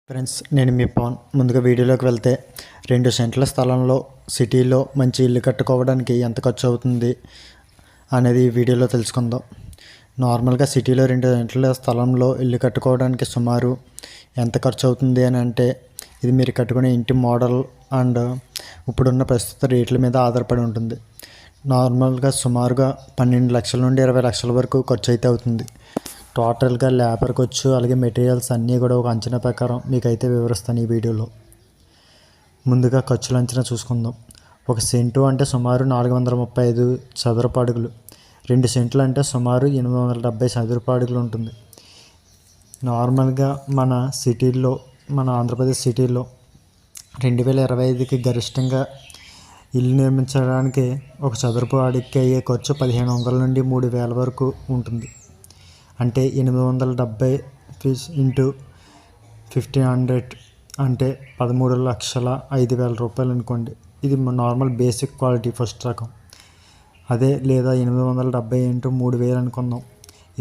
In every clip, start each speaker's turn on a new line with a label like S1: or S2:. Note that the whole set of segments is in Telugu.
S1: ఫ్రెండ్స్, నేను మీ పవన్. ముందుగా వీడియోలోకి వెళ్తే 2 సెంట్ల స్థలంలో సిటీలో మంచి ఇల్లు కట్టుకోవడానికి ఎంత ఖర్చు అవుతుంది అనేది ఈ వీడియోలో తెలుసుకుందాం. నార్మల్గా సిటీలో 2 సెంట్ల స్థలంలో ఇల్లు కట్టుకోవడానికి సుమారు ఎంత ఖర్చు అవుతుంది అని అంటే, ఇది మీరు కట్టుకునే ఇంటి మోడల్ అండ్ ఇప్పుడున్న ప్రస్తుత రేట్ల మీద ఆధారపడి ఉంటుంది. నార్మల్గా సుమారుగా 12 లక్షల నుండి 20 లక్షల వరకు ఖర్చు అయితే అవుతుంది. టోటల్గా లేబర్ ఖర్చు అలాగే మెటీరియల్స్ అన్నీ కూడా ఒక అంచనా ప్రకారం మీకైతే వివరిస్తాను ఈ వీడియోలో. ముందుగా ఖర్చుల అంచనా చూసుకుందాం. 1 సెంటు అంటే సుమారు 435 చదరపు అడుగులు. 2 సెంట్లు అంటే సుమారు 870 చదరపు అడుగులు ఉంటుంది. నార్మల్గా మన ఆంధ్రప్రదేశ్ సిటీలో 2025కి గరిష్టంగా ఇల్లు నిర్మించడానికి ఒక చదరపు అడుగుకి అయ్యే ఖర్చు 1500 నుండి 3000 వరకు ఉంటుంది. అంటే 870 ఇంటూ 1500 అంటే 13,05,000 రూపాయలు అనుకోండి. ఇది నార్మల్ బేసిక్ క్వాలిటీ ఫస్ట్ రకం. అదే లేదా 870 ఇంటూ 3000 అనుకుందాం,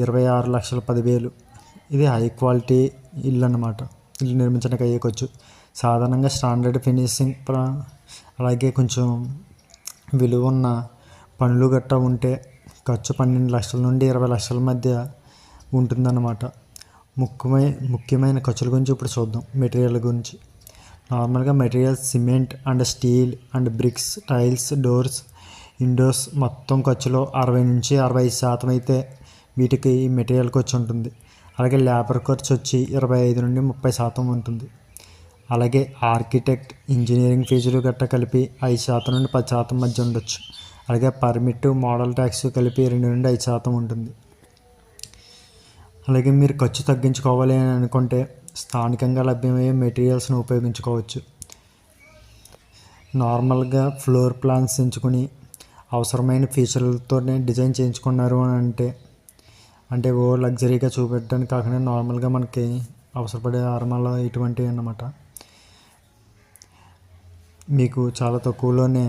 S1: 26,10,000. ఇది హై క్వాలిటీ ఇల్లు అన్నమాట. ఇల్లు నిర్మించడానికి అయ్యే ఖర్చు. సాధారణంగా స్టాండర్డ్ ఫినిషింగ్ అలాగే కొంచెం విలువ ఉన్న పనులు గట్టా ఉంటే ఖర్చు 12 లక్షల నుండి 20 లక్షల మధ్య ఉంటుందన్నమాట. ముఖ్యమైన ఖర్చుల గురించి ఇప్పుడు చూద్దాం. మెటీరియల్ గురించి. నార్మల్గా materials cement and steel and bricks, tiles, doors, windows మొత్తం ఖర్చులో 60 నుంచి 65% అయితే వీటికి ఈ మెటీరియల్ ఖర్చు ఉంటుంది. అలాగే లేబర్ ఖర్చు వచ్చి 25 నుండి 30% ఉంటుంది. అలాగే ఆర్కిటెక్ట్, ఇంజనీరింగ్ ఫీజులు గట్టా కలిపి 5% నుండి 10% మధ్య ఉండొచ్చు. అలాగే పర్మిట్, మోడల్ ట్యాక్స్ కలిపి 2 నుండి 5% ఉంటుంది. అలాగే మీరు ఖర్చు తగ్గించుకోవాలి అని అనుకుంటే స్థానికంగా లభ్యమయ్యే మెటీరియల్స్ను ఉపయోగించుకోవచ్చు. నార్మల్గా ఫ్లోర్ ప్లాన్స్ ఎంచుకుని అవసరమైన ఫీచర్లతోనే డిజైన్ చేయించుకున్నారు అని అంటే ఓ లగ్జరీగా చూపెట్టడానికి కాకుండా నార్మల్గా మనకి అవసరపడే ఆర్మాల ఇటువంటివి అన్నమాట. మీకు చాలా తక్కువలోనే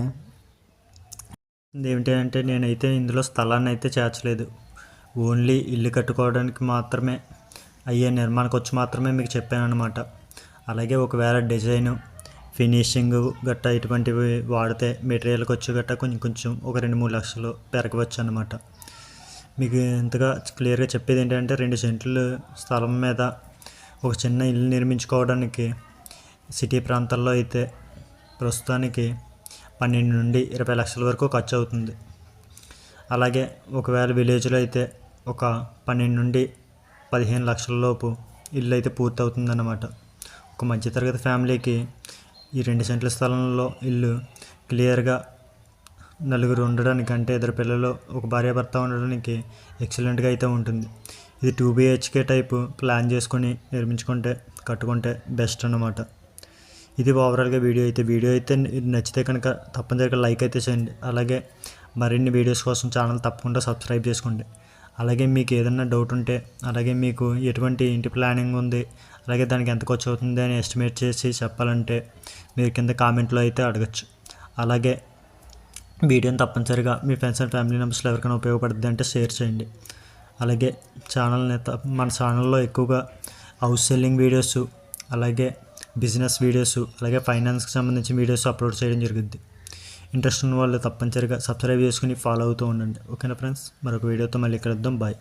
S1: ఏమిటి అంటే, నేనైతే ఇందులో స్థలాన్ని అయితే చేర్చలేదు. ఓన్లీ ఇల్లు కట్టుకోవడానికి మాత్రమే అయ్యే నిర్మాణ ఖర్చు మాత్రమే మీకు చెప్పాను అనమాట. అలాగే ఒకవేళ డిజైను, ఫినిషింగ్ గట్టా ఇటువంటివి వాడితే మెటీరియల్ ఖర్చు గట్టా కొంచెం ఒక 2-3 లక్షలు పెరగవచ్చు అన్నమాట. మీకు ఇంతగా క్లియర్గా చెప్పేది ఏంటంటే, 2 సెంట్లు స్థలం మీద ఒక చిన్న ఇల్లు నిర్మించుకోవడానికి సిటీ ప్రాంతాల్లో అయితే ప్రస్తుతానికి 12 నుండి 20 లక్షల వరకు ఖర్చు అవుతుంది. అలాగే ఒకవేళ విలేజ్లో అయితే ఒక 12 నుండి 15 లక్షల లోపు ఇల్లు అయితే పూర్తి అవుతుందన్నమాట. ఒక మధ్యతరగతి ఫ్యామిలీకి ఈ 2 సెంట్ల స్థలంలో ఇల్లు క్లియర్గా నలుగురు ఉండడానికి, అంటే 2 పిల్లలు ఒక భార్యాభర్త ఉండడానికి ఎక్సలెంట్గా అయితే ఉంటుంది. ఇది 2 BHK టైపు ప్లాన్ చేసుకొని కట్టుకుంటే బెస్ట్ అన్నమాట. ఇది ఓవరాల్గా వీడియో అయితే నచ్చితే కనుక తప్పనిసరిగా లైక్ అయితే చేయండి. అలాగే మరిన్ని వీడియోస్ కోసం ఛానల్ తప్పకుండా సబ్స్క్రైబ్ చేసుకోండి. అలాగే మీకు ఏదైనా డౌట్ ఉంటే, అలాగే మీకు ఎటువంటి ఇంటి ప్లానింగ్ ఉంది, అలాగే దానికి ఎంత ఖర్చు అవుతుంది అని ఎస్టిమేట్ చేసి చెప్పాలంటే మీరు కింద కామెంట్లో అయితే అడగచ్చు. అలాగే వీడియోని తప్పనిసరిగా మీ ఫ్రెండ్స్ అండ్ ఫ్యామిలీ మెంబర్స్లో ఎవరికైనా ఉపయోగపడుతుంది అంటే షేర్ చేయండి. అలాగే మన ఛానల్లో ఎక్కువగా హౌస్ సెల్లింగ్ వీడియోస్, అలాగే బిజినెస్ వీడియోస్, అలాగే ఫైనాన్స్కి సంబంధించిన వీడియోస్ అప్లోడ్ చేయడం జరుగుద్ది. ఇంట్రెస్ట్ ఉన్న వాళ్ళు తప్పనిసరిగా సబ్స్క్రైబ్ చేసుకుని ఫాలో అవుతూ ఉండండి. ఓకేనా ఫ్రెండ్స్, మరొక వీడియోతో మళ్ళీ కలుద్దాం. బాయ్.